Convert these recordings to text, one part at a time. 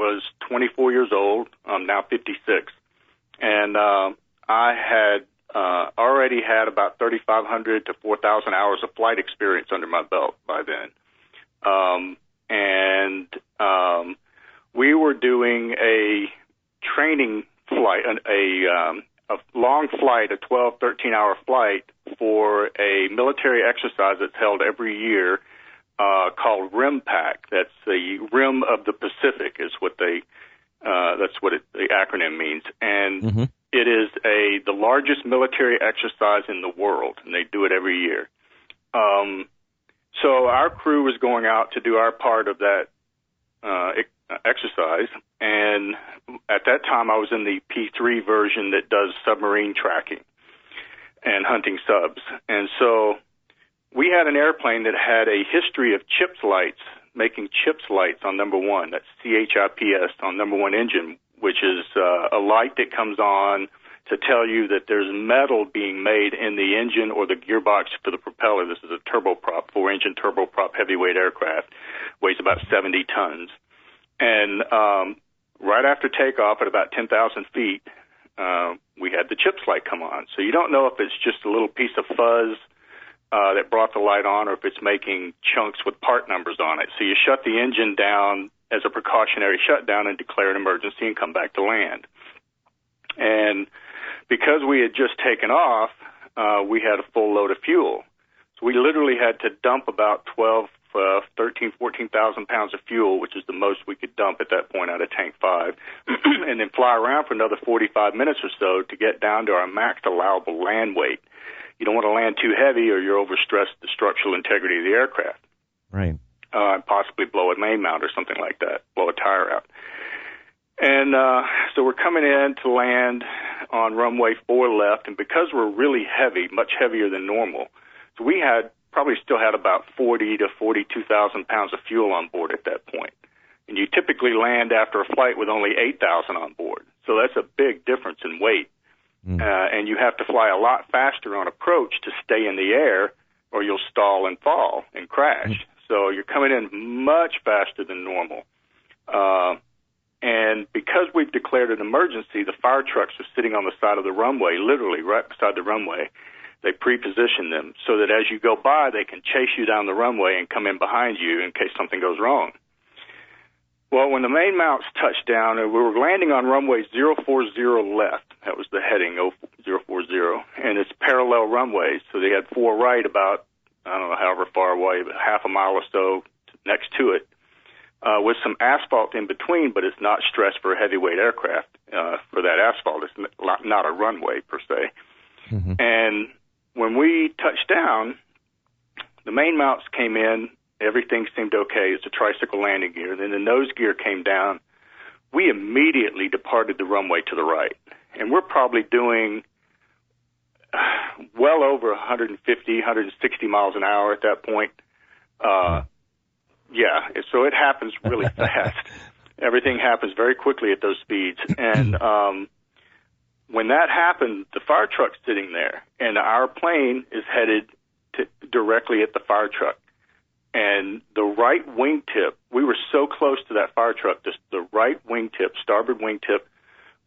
was 24 years old. I'm now 56. And I had already had about 3,500 to 4,000 hours of flight experience under my belt by then. We were doing a training flight, a long flight, a 12, 13-hour flight for a military exercise that's held every year called RIMPAC. That's the Rim of the Pacific is what the acronym means. And it is the largest military exercise in the world, and they do it every year. So our crew was going out to do our part of that exercise, and at that time I was in the P3 version that does submarine tracking and hunting subs. And so we had an airplane that had a history of CHIPS lights, making CHIPS lights on number one. That's CHIPS on number one engine, which is a light that comes on to tell you that there's metal being made in the engine or the gearbox for the propeller. This is a turboprop, 4-engine turboprop heavyweight aircraft, weighs about 70 tons. And right after takeoff at about 10,000 feet, we had the CHIPS light come on. So you don't know if it's just a little piece of fuzz that brought the light on or if it's making chunks with part numbers on it. So you shut the engine down as a precautionary shutdown and declare an emergency and come back to land. And because we had just taken off, we had a full load of fuel. So we literally had to dump about 13,000, 14,000 pounds of fuel, which is the most we could dump at that point out of Tank 5, and then fly around for another 45 minutes or so to get down to our max allowable land weight. You don't want to land too heavy or you're overstressed the structural integrity of the aircraft. Right. Possibly blow a main mount or something like that, blow a tire out. And so we're coming in to land on runway 4 left, and because we're really heavy, much heavier than normal, so we probably still had about 40 to 42,000 pounds of fuel on board at that point. And you typically land after a flight with only 8,000 on board. So that's a big difference in weight. And you have to fly a lot faster on approach to stay in the air, or you'll stall and fall and crash. So you're coming in much faster than normal. And because we've declared an emergency, the fire trucks are sitting on the side of the runway, literally right beside the runway. They pre-position them so that as you go by, they can chase you down the runway and come in behind you in case something goes wrong. Well, when the main mounts touched down, we were landing on runway 040 left. That was the heading, 040. And it's parallel runways, so they had 4 right about, I don't know, however far away, but half a mile or so next to it, with some asphalt in between, but it's not stressed for a heavyweight aircraft for that asphalt. It's not a runway per se. And when we touched down, the main mounts came in. Everything seemed okay. It's a tricycle landing gear. Then the nose gear came down. We immediately departed the runway to the right. And we're probably doing well over 150, 160 miles an hour at that point. Yeah, so it happens really fast. Everything happens very quickly at those speeds. And when that happened, the fire truck's sitting there, and our plane is headed directly at the fire truck. And the right wingtip, we were so close to that fire truck, the right wingtip, starboard wingtip,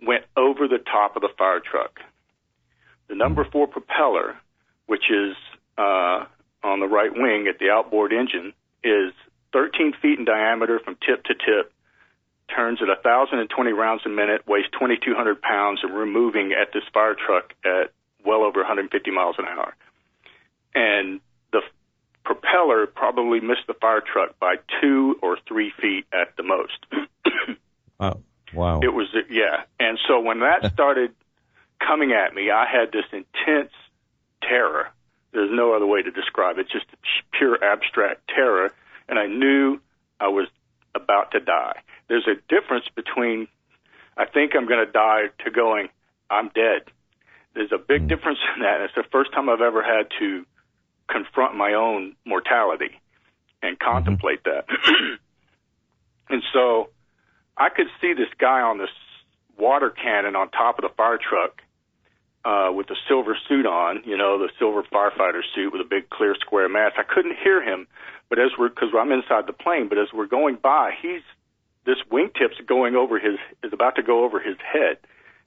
went over the top of the fire truck. The number 4 propeller, which is on the right wing at the outboard engine, is 13 feet in diameter from tip to tip, turns at 1,020 rounds a minute, weighs 2,200 pounds, and we're moving at this fire truck at well over 150 miles an hour. And the propeller probably missed the fire truck by 2 or 3 feet at the most. Oh, wow. It was, yeah. And so when that started coming at me, I had this intense terror. There's no other way to describe it, just pure abstract terror. And I knew I was about to die. There's a difference between, I think I'm going to die, to going, I'm dead. There's a big difference in that. It's the first time I've ever had to confront my own mortality and contemplate that. And so I could see this guy on this water cannon on top of the fire truck with a silver suit on, you know, the silver firefighter suit with a big clear square mask. I couldn't hear him, but because I'm inside the plane, but as we're going by, he's this wingtip's is about to go over his head,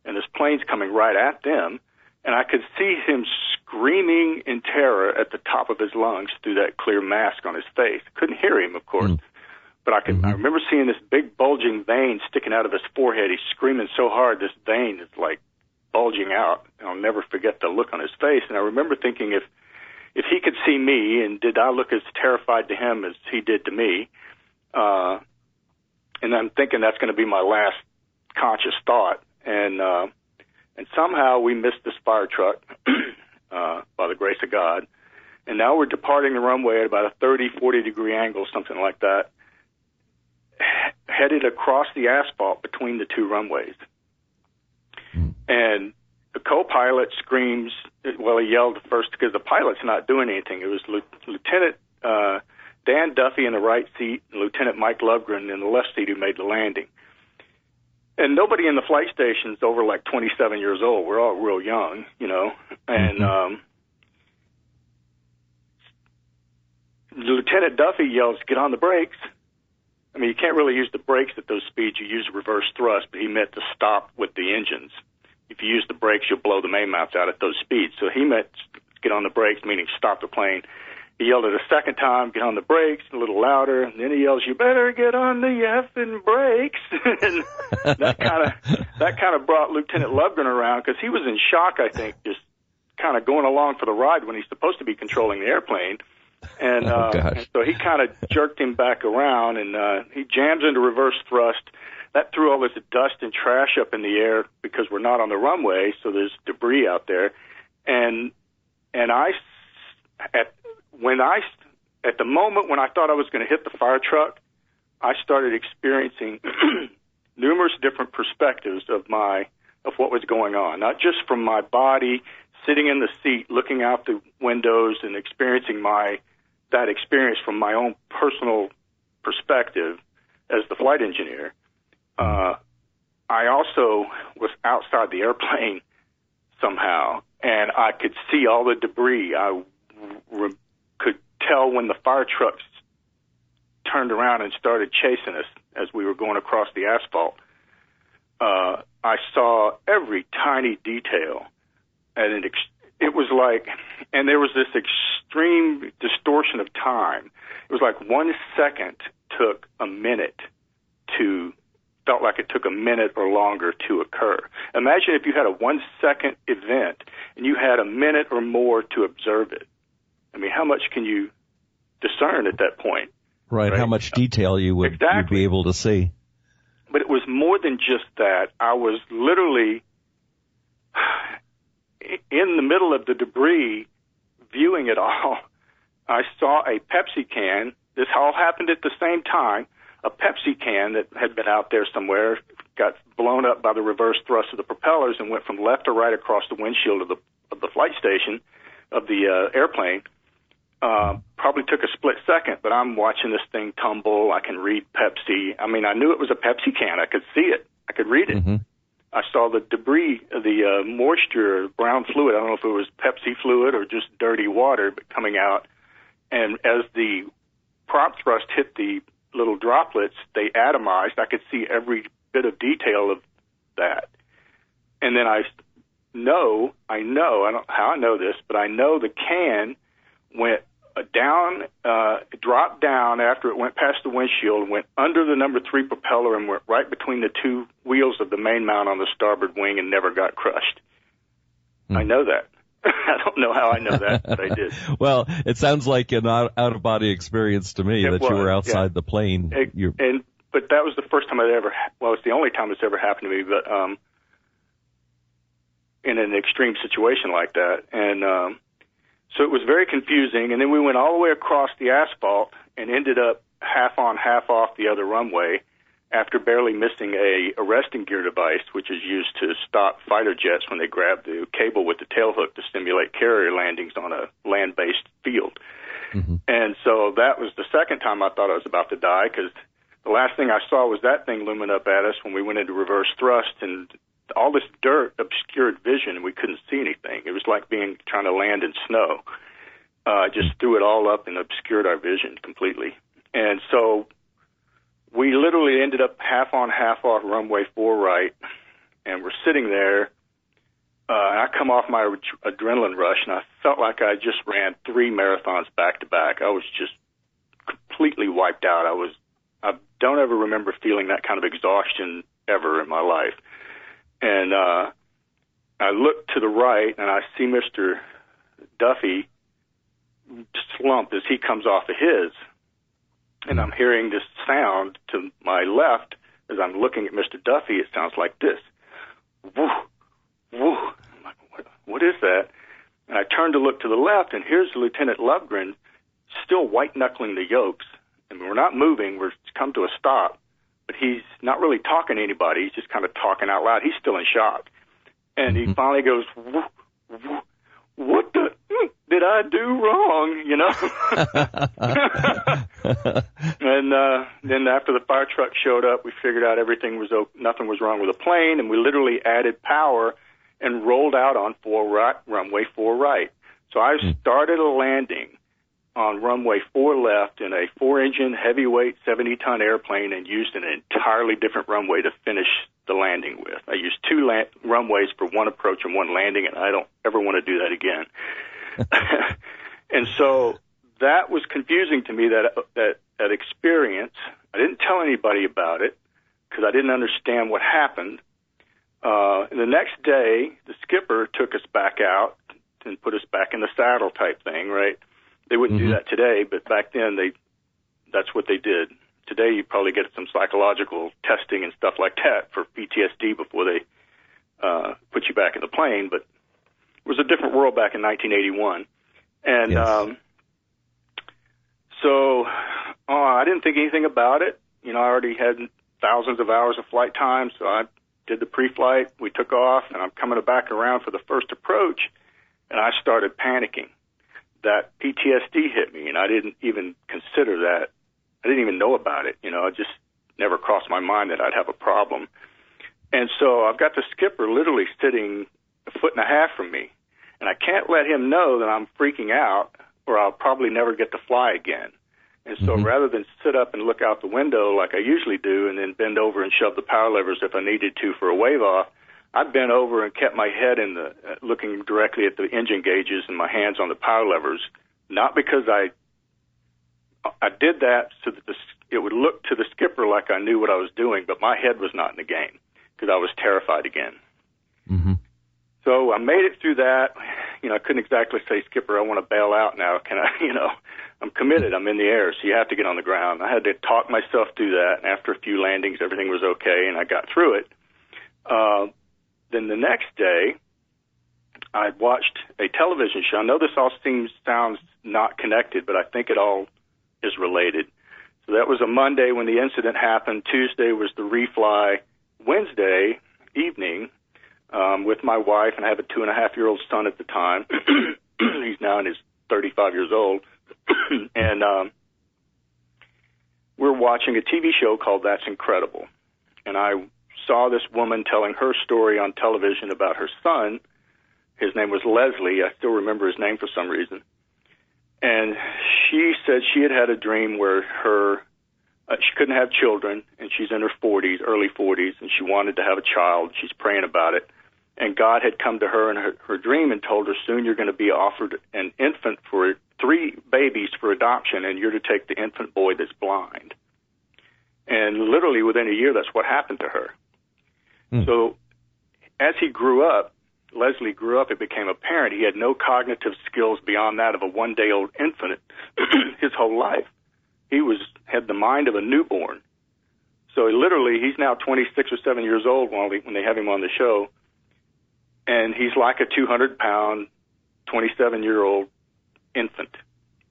and this plane's coming right at them, and I could see him screaming in terror at the top of his lungs through that clear mask on his face. Couldn't hear him, of course, but I remember seeing this big bulging vein sticking out of his forehead. He's screaming so hard, this vein is like bulging out. And I'll never forget the look on his face. And I remember thinking, if he could see me, and did I look as terrified to him as he did to me? And I'm thinking that's going to be my last conscious thought. And somehow we missed this fire truck by the grace of God. And now we're departing the runway at about a 30, 40-degree angle, something like that, headed across the asphalt between the two runways. And the co-pilot screams, well, he yelled first because the pilot's not doing anything. It was Lieutenant Dan Duffy in the right seat and Lieutenant Mike Lovegren in the left seat who made the landing. And nobody in the flight station's over like 27 years old. We're all real young, you know. And Lieutenant Duffy yells, "Get on the brakes." I mean, you can't really use the brakes at those speeds. You use reverse thrust, but he meant to stop with the engines. If you use the brakes, you'll blow the main mounts out at those speeds. So he meant get on the brakes, meaning stop the plane. He yelled it a second time, get on the brakes, a little louder, and then he yells, "You better get on the effing brakes." And that kind of brought Lieutenant Lovegren around, because he was in shock, I think, just kind of going along for the ride when he's supposed to be controlling the airplane. And, and so he kind of jerked him back around, and he jams into reverse thrust. That threw all this dust and trash up in the air because we're not on the runway, so there's debris out there. And at the moment when I thought I was going to hit the fire truck, I started experiencing numerous different perspectives of what was going on, not just from my body sitting in the seat, looking out the windows and experiencing that experience from my own personal perspective as the flight engineer. I also was outside the airplane somehow, and I could see all the debris. I could tell when the fire trucks turned around and started chasing us as we were going across the asphalt. I saw every tiny detail, and it was like, and there was this extreme distortion of time. It was like 1 second took a minute felt like it took a minute or longer to occur. Imagine if you had a 1 second event and you had a minute or more to observe it. I mean, how much can you discern at that point? Right, how much detail you'd be able to see. But it was more than just that. I was literally in the middle of the debris viewing it all. I saw a Pepsi can. This all happened at the same time. A Pepsi can that had been out there somewhere got blown up by the reverse thrust of the propellers and went from left to right across the windshield of the flight station of the airplane. Probably took a split second, but I'm watching this thing tumble. I can read Pepsi. I mean, I knew it was a Pepsi can. I could see it. I could read it. Mm-hmm. I saw the debris, the moisture, brown fluid. I don't know if it was Pepsi fluid or just dirty water, but coming out. And as the prop thrust hit the little droplets, they atomized. I could see every bit of detail of that. And then I don't know how I know this, but I know the can went down, dropped down after it went past the windshield, went under the number 3 propeller and went right between the two wheels of the main mount on the starboard wing and never got crushed. I know that. I don't know how I know that, but I did. Well, it sounds like an out-of-body experience to me that you were outside the plane. But that was the first time it's the only time it's ever happened to me, but in an extreme situation like that. And so it was very confusing, and then we went all the way across the asphalt and ended up half on, half off the other runway after barely missing a arresting gear device, which is used to stop fighter jets when they grab the cable with the tailhook to simulate carrier landings on a land-based field. Mm-hmm. And so that was the second time I thought I was about to die, because the last thing I saw was that thing looming up at us when we went into reverse thrust, and all this dirt obscured vision, and we couldn't see anything. It was like trying to land in snow. Just threw it all up and obscured our vision completely. And so we literally ended up half on, half off runway 4 right, and we're sitting there. And I come off my adrenaline rush, and I felt like I just ran 3 marathons back to back. I was just completely wiped out. I don't ever remember feeling that kind of exhaustion ever in my life. And I look to the right, and I see Mr. Duffy slump as he comes off of his. And I'm hearing this sound to my left as I'm looking at Mr. Duffy. It sounds like this. Woo, woo. I'm like, what is that? And I turn to look to the left, and here's Lieutenant Lovegren still white-knuckling the yokes. And we're not moving. We're come to a stop. But he's not really talking to anybody. He's just kind of talking out loud. He's still in shock. And he finally goes, woo, woo, what did I do wrong, you know? And then after the fire truck showed up, we figured out nothing was wrong with the plane, and we literally added power and rolled out on runway 4 right. So I started a landing on runway 4 left in a 4-engine heavyweight 70-ton airplane and used an entirely different runway to finish the landing with. I used 2 runways for one approach and one landing, and I don't ever want to do that again. And so that was confusing to me, that experience. I didn't tell anybody about it because I didn't understand what happened. And the next day, the skipper took us back out and put us back in the saddle type thing, right? They wouldn't do that today, but back then that's what they did. Today you probably get some psychological testing and stuff like that for PTSD before they put you back in the plane, but it was a different world back in 1981. And yes. So I didn't think anything about it. You know, I already had thousands of hours of flight time, so I did the pre-flight. We took off, and I'm coming back around for the first approach, and I started panicking. That PTSD hit me, and I didn't even consider that. I didn't even know about it. You know, it just never crossed my mind that I'd have a problem. And so I've got the skipper literally sitting 1.5 feet from me, and I can't let him know that I'm freaking out or I'll probably never get to fly again. And so rather than sit up and look out the window like I usually do and then bend over and shove the power levers if I needed to for a wave off, I bent over and kept my head looking directly at the engine gauges and my hands on the power levers, not because I did that so that it would look to the skipper like I knew what I was doing, but my head was not in the game because I was terrified again. So I made it through that. You know, I couldn't exactly say, Skipper, I want to bail out now. Can I, I'm committed. I'm in the air, so you have to get on the ground. I had to talk myself through that. And after a few landings, everything was okay, and I got through it. Then the next day, I watched a television show. I know this all sounds not connected, but I think it all is related. So that was a Monday when the incident happened. Tuesday was the refly. Wednesday evening, with my wife, and I have a 2.5-year-old son at the time. He's now in his 35 years old. And we're watching a TV show called That's Incredible. And I saw this woman telling her story on television about her son. His name was Leslie. I still remember his name for some reason. And she said she had a dream where she couldn't have children, and she's in her 40s, early 40s, and she wanted to have a child. She's praying about it. And God had come to her in her dream and told her, soon you're going to be offered an infant for 3 babies for adoption, and you're to take the infant boy that's blind. And literally within a year, that's what happened to her. So as he grew up, Leslie grew up, it became apparent he had no cognitive skills beyond that of a 1-day-old infant his whole life. He had the mind of a newborn. So he's now 26 or 7 years old when they have him on the show. And he's like a 200-pound, 27-year-old infant.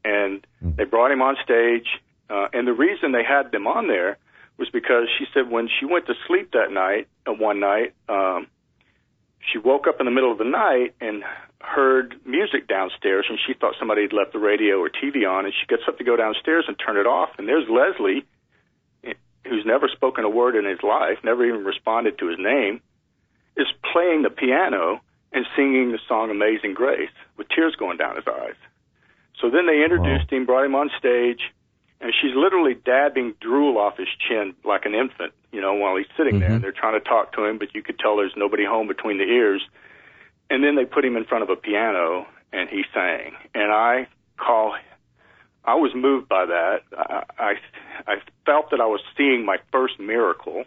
And they brought him on stage. And the reason they had them on there was because she said when she went to sleep that night, one night, she woke up in the middle of the night and heard music downstairs, and she thought somebody had left the radio or TV on, and she gets up to go downstairs and turn it off, and there's Leslie, who's never spoken a word in his life, never even responded to his name, is playing the piano and singing the song Amazing Grace with tears going down his eyes. So then they introduced him, brought him on stage, and she's literally dabbing drool off his chin like an infant, while he's sitting there. And they're trying to talk to him, but you could tell there's nobody home between the ears. And then they put him in front of a piano, and he sang. And I was moved by that. I felt that I was seeing my first miracle.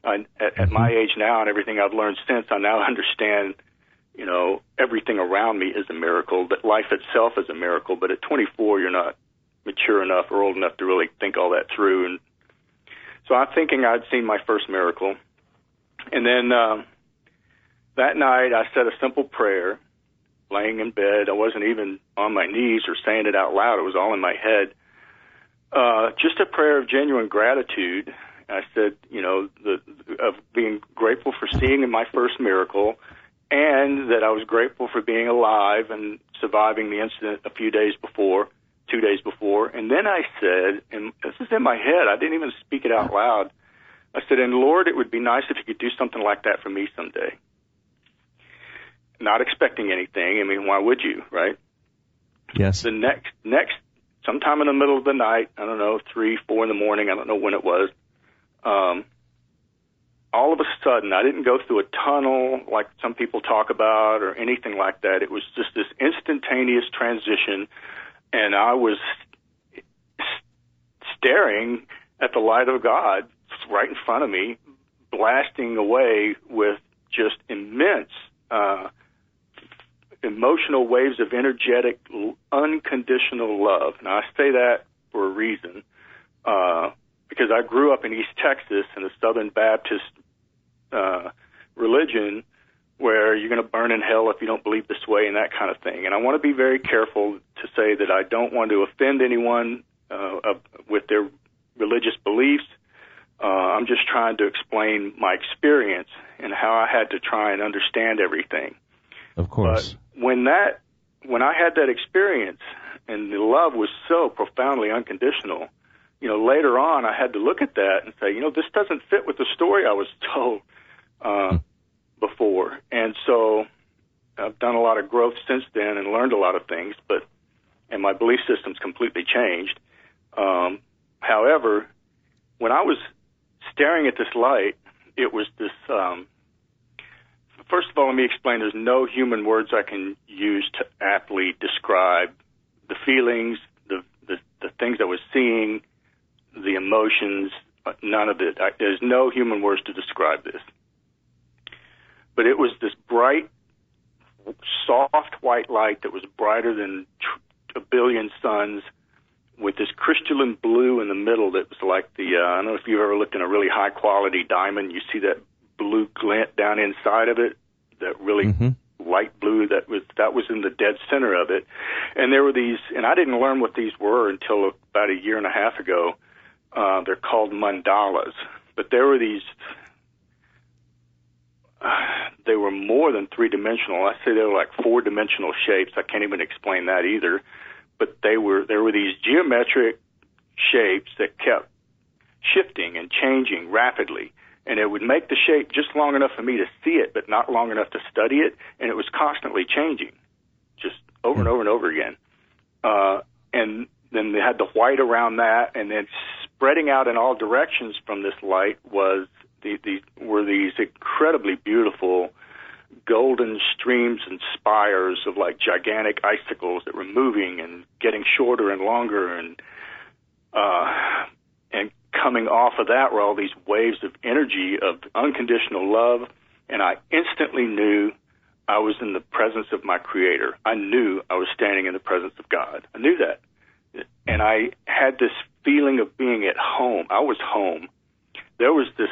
At my age now and everything I've learned since, I now understand, everything around me is a miracle, that life itself is a miracle. But at 24, you're not mature enough or old enough to really think all that through. And so I'm thinking I'd seen my first miracle. And then that night I said a simple prayer, laying in bed. I wasn't even on my knees or saying it out loud. It was all in my head. Just a prayer of genuine gratitude. I said, of being grateful for seeing my first miracle, and that I was grateful for being alive and surviving the incident 2 days before. And then I said, and this is in my head, I didn't even speak it out loud. I said, and Lord, it would be nice if you could do something like that for me someday. Not expecting anything. I mean, why would you, right? Yes. The next, sometime in the middle of the night, I don't know, 3, 4 in the morning, I don't know when it was, all of a sudden, I didn't go through a tunnel like some people talk about or anything like that. It was just this instantaneous transition, and I was staring at the light of God right in front of me, blasting away with just immense emotional waves of energetic, unconditional love. Now, I say that for a reason, because I grew up in East Texas in a Southern Baptist religion where you're going to burn in hell if you don't believe this way and that kind of thing. And I want to be very careful to say that I don't want to offend anyone with their religious beliefs. I'm just trying to explain my experience and how I had to try and understand everything. Of course. But when I had that experience and the love was so profoundly unconditional, later on I had to look at that and say, this doesn't fit with the story I was told before. And so I've done a lot of growth since then and learned a lot of things, and my belief system's completely changed. However, when I was staring at this light, it was this, first of all, let me explain, there's no human words I can use to aptly describe the feelings, the things I was seeing, the emotions, none of it. There's no human words to describe this. But it was this bright, soft white light that was brighter than a billion suns, with this crystalline blue in the middle that was like I don't know if you've ever looked in a really high-quality diamond. You see that blue glint down inside of it, that really light blue that was in the dead center of it. And there were these, and I didn't learn what these were until about a year and a half ago. They're called mandalas. But there were these, they were more than three-dimensional. I say they were like four-dimensional shapes. I can't even explain that either. But there were these geometric shapes that kept shifting and changing rapidly. And it would make the shape just long enough for me to see it, but not long enough to study it. And it was constantly changing, just over and over and over again. And then they had the white around that, and then spreading out in all directions from this light were these incredibly beautiful golden streams and spires of like gigantic icicles that were moving and getting shorter and longer, and coming off of that were all these waves of energy of unconditional love. And I instantly knew I was in the presence of my Creator. I knew I was standing in the presence of God. I knew that. And I had this feeling of being at home. I was home. There was this,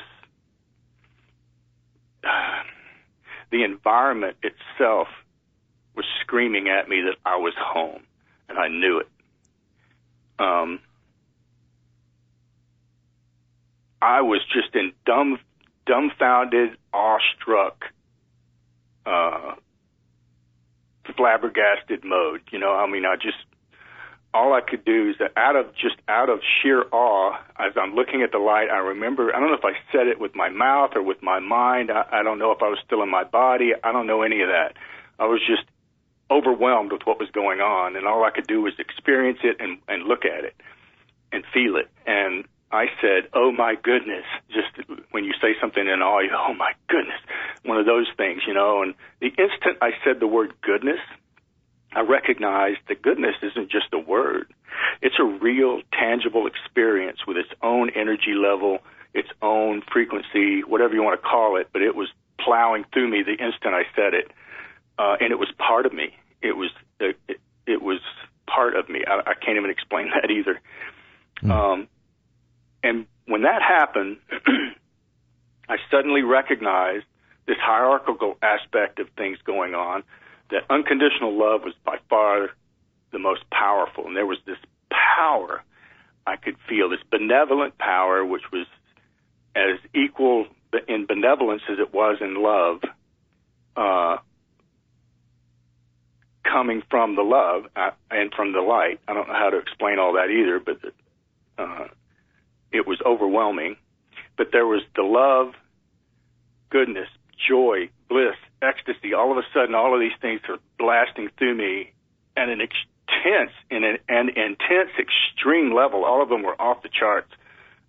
the environment itself was screaming at me that I was home, and I knew it. I was just in dumbfounded, awestruck, flabbergasted mode. All I could do is that out of sheer awe, as I'm looking at the light, I remember, I don't know if I said it with my mouth or with my mind. I don't know if I was still in my body. I don't know any of that. I was just overwhelmed with what was going on, and all I could do was experience it and look at it. and feel it. And I said, oh my goodness, just when you say something in awe, you go, oh my goodness, one of those things, you know. And the instant I said the word goodness, I recognized that goodness isn't just a word. It's a real, tangible experience with its own energy level, its own frequency, whatever you want to call it, but it was plowing through me the instant I said it. And it was part of me. It was part of me. I can't even explain that either. And when that happened, I suddenly recognized this hierarchical aspect of things going on, that unconditional love was by far the most powerful. And there was this power I could feel, this benevolent power, which was as equal in benevolence as it was in love, coming from the love and from the light. I don't know how to explain all that either, but it was overwhelming. But there was the love, goodness, joy, bliss, ecstasy. All of a sudden, all of these things are blasting through me at an intense, extreme level. All of them were off the charts,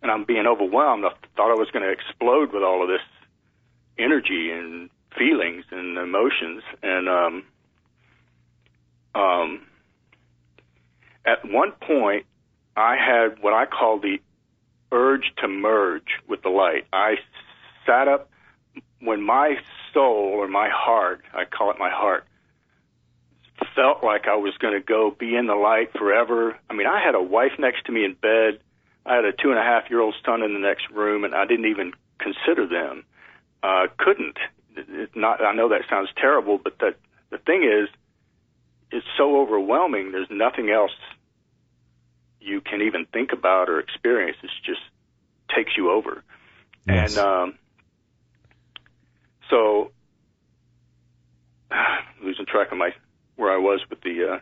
and I'm being overwhelmed. I thought I was going to explode with all of this energy and feelings and emotions. And at one point, I had what I call the urge to merge with the light. I sat up when my soul, or my heart, I call it my heart, felt like I was going to go be in the light forever. I mean, I had a wife next to me in bed. I had a 2.5-year-old son in the next room, and I didn't even consider them. Couldn't. I know that sounds terrible, but the thing is, it's so overwhelming. There's nothing else you can even think about or experience. It just takes you over. Yes. And so, losing track of where I was with the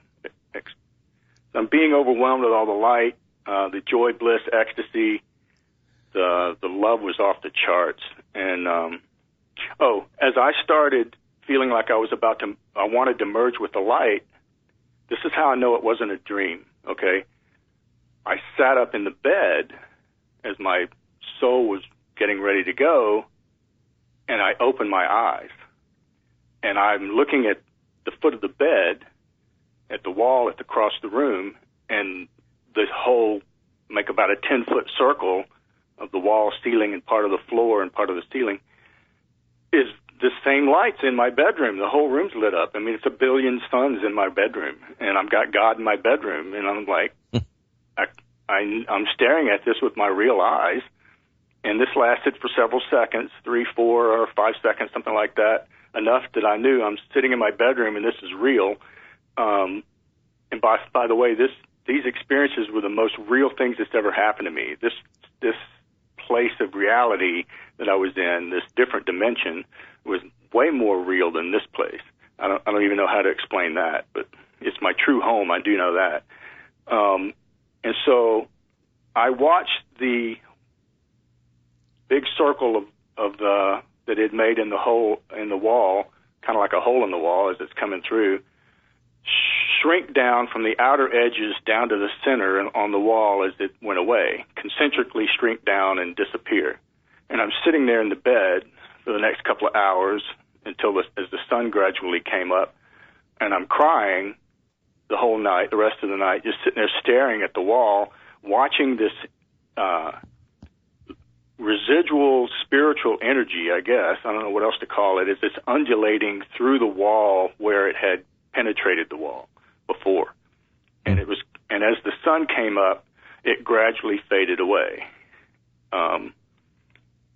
I'm being overwhelmed with all the light, the joy, bliss, ecstasy. The love was off the charts. And as I started feeling like I wanted to merge with the light, this is how I know it wasn't a dream, okay? I sat up in the bed as my soul was getting ready to go, and I opened my eyes. And I'm looking at the foot of the bed, at the wall across the room, and the whole, make about a 10-foot circle of the wall, ceiling, and part of the floor and part of the ceiling, is the same lights in my bedroom. The whole room's lit up. I mean, it's 1 billion suns in my bedroom, and I've got God in my bedroom, and I'm like, I'm staring at this with my real eyes, and this lasted for several seconds, 3, 4, or 5 seconds, something like that, enough that I knew I'm sitting in my bedroom and this is real. And by the way, these experiences were the most real things that's ever happened to me. This place of reality that I was in, this different dimension, was way more real than this place. I don't even know how to explain that, but it's my true home. I do know that. And so I watched the big circle of that it made in the hole in the wall, kind of like a hole in the wall as it's coming through, shrink down from the outer edges down to the center and on the wall as it went away, concentrically shrink down and disappear. And I'm sitting there in the bed for the next couple of hours until as the sun gradually came up, and I'm crying the whole night, the rest of the night, just sitting there staring at the wall, watching this residual spiritual energy, I guess, I don't know what else to call it, is it's undulating through the wall where it had penetrated the wall before. And as the sun came up, it gradually faded away. And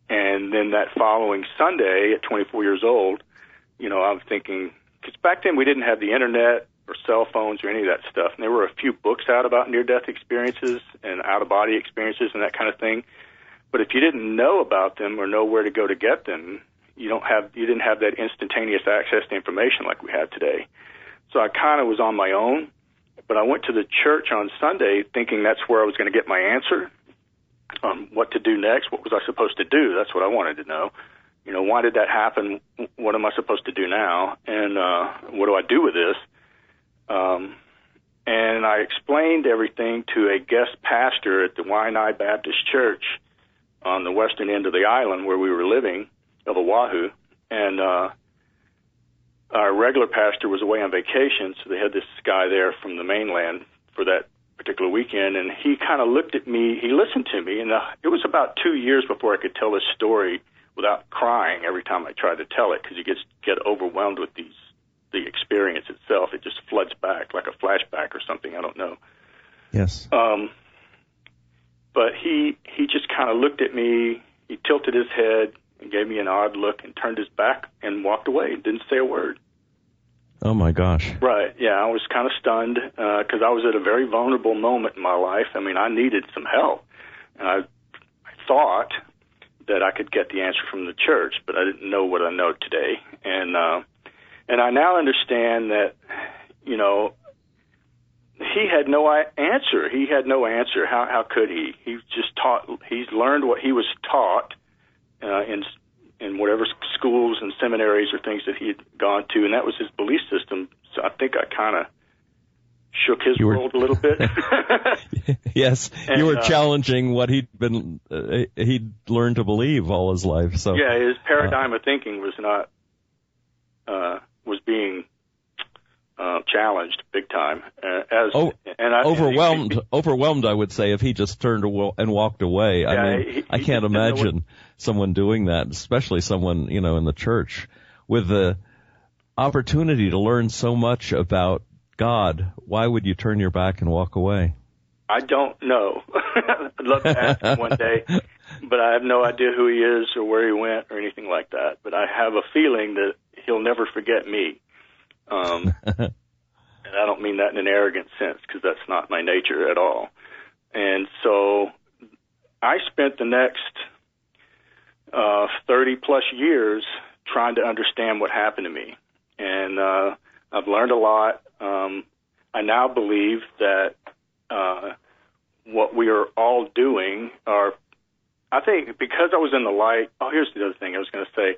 then that following Sunday at 24 years old, I'm thinking, because back then we didn't have the internet or cell phones or any of that stuff. And there were a few books out about near-death experiences and out-of-body experiences and that kind of thing. But if you didn't know about them or know where to go to get them, you didn't have that instantaneous access to information like we have today. So I kind of was on my own, but I went to the church on Sunday thinking that's where I was going to get my answer on what to do next. What was I supposed to do? That's what I wanted to know. Why did that happen? What am I supposed to do now? And what do I do with this? And I explained everything to a guest pastor at the Waianae Baptist Church on the western end of the island where we were living, of Oahu. And our regular pastor was away on vacation, so they had this guy there from the mainland for that particular weekend. And he kind of looked at me, he listened to me, and it was about 2 years before I could tell this story without crying every time I tried to tell it, because you get overwhelmed with the experience itself. It just floods back like a flashback or something. I don't know. Yes. But he just kind of looked at me. He tilted his head and gave me an odd look and turned his back and walked away. Didn't say a word. Oh my gosh. Right. Yeah, I was kind of stunned because I was at a very vulnerable moment in my life. I mean, I needed some help, and I thought that I could get the answer from the church, but I didn't know what I know today. And I now understand that, you know, he had no answer. He had no answer. How could he? He's learned what he was taught in whatever schools and seminaries or things that he had gone to, and that was his belief system. So I think I kind of shook his world a little bit. Yes, and you were challenging what he'd learned to believe all his life. So yeah, his paradigm of thinking was not was being challenged big time. Overwhelmed, I would say, if he just turned and walked away. Yeah, I mean, I can't imagine someone doing that, especially someone, you know, in the church with the opportunity to learn so much about God. Why would you turn your back and walk away? I don't know. I'd love to ask him one day, but I have no idea who he is or where he went or anything like that. But I have a feeling that he'll never forget me. And I don't mean that in an arrogant sense, because that's not my nature at all. And so I spent the next 30-plus years trying to understand what happened to me. And I've learned a lot. I now believe that what we are all doing I think because I was in the light, here's the other thing I was going to say.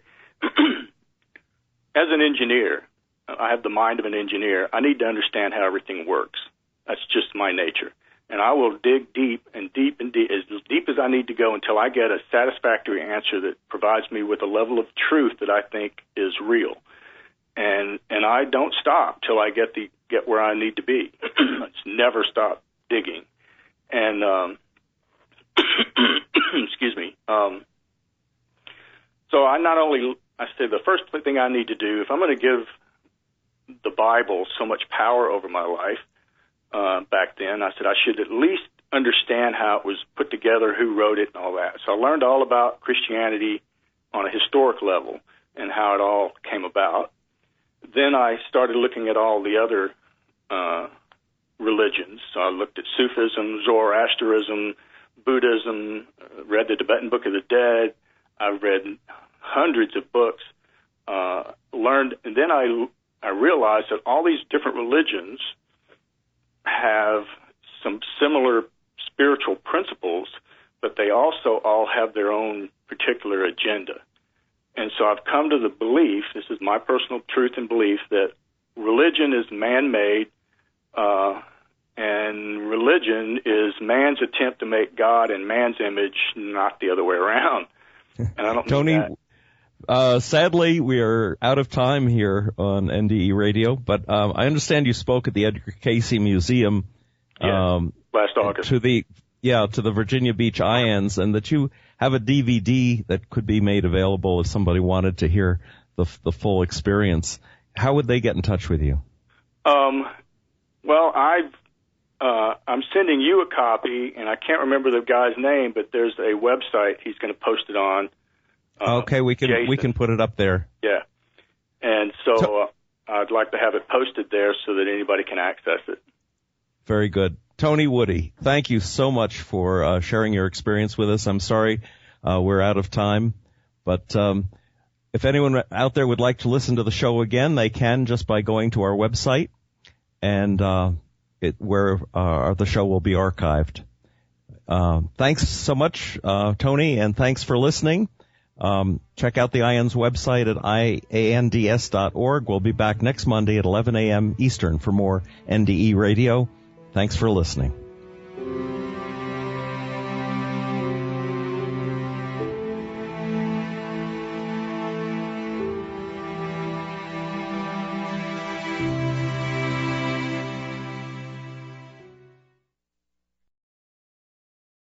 As an engineer, I have the mind of an engineer. I need to understand how everything works. That's just my nature. And I will dig deep and deep and deep, as deep as I need to go until I get a satisfactory answer that provides me with a level of truth that I think is real. And I don't stop till I get where I need to be. I just never stop digging. And excuse me. So I say the first thing I need to do, if I'm going to give the Bible so much power over my life, back then, I said I should at least understand how it was put together, who wrote it, and all that. So I learned all about Christianity on a historic level and how it all came about. Then I started looking at all the other religions. So I looked at Sufism, Zoroastrianism, Buddhism, read the Tibetan Book of the Dead. I read hundreds of books, learned, and then I realized that all these different religions have some similar spiritual principles, but they also all have their own particular agenda. And so I've come to the belief, this is my personal truth and belief, that religion is man-made, and religion is man's attempt to make God in man's image, not the other way around. And I don't Tony, sadly, we are out of time here on NDE Radio, but I understand you spoke at the Edgar Cayce Museum last August to the Virginia Beach Ions, and that you have a DVD that could be made available if somebody wanted to hear the full experience. How would they get in touch with you? Well, I'm sending you a copy, and I can't remember the guy's name, but there's a website he's going to post it on. Okay, we can put it up there. Yeah, and so I'd like to have it posted there so that anybody can access it. Very good. Tony Woody, thank you so much for sharing your experience with us. I'm sorry we're out of time, but if anyone out there would like to listen to the show again, they can just by going to our website, and where the show will be archived. Thanks so much, Tony, and thanks for listening. Check out the IONS website at iands.org. We'll be back next Monday at 11 a.m. Eastern for more NDE Radio. Thanks for listening.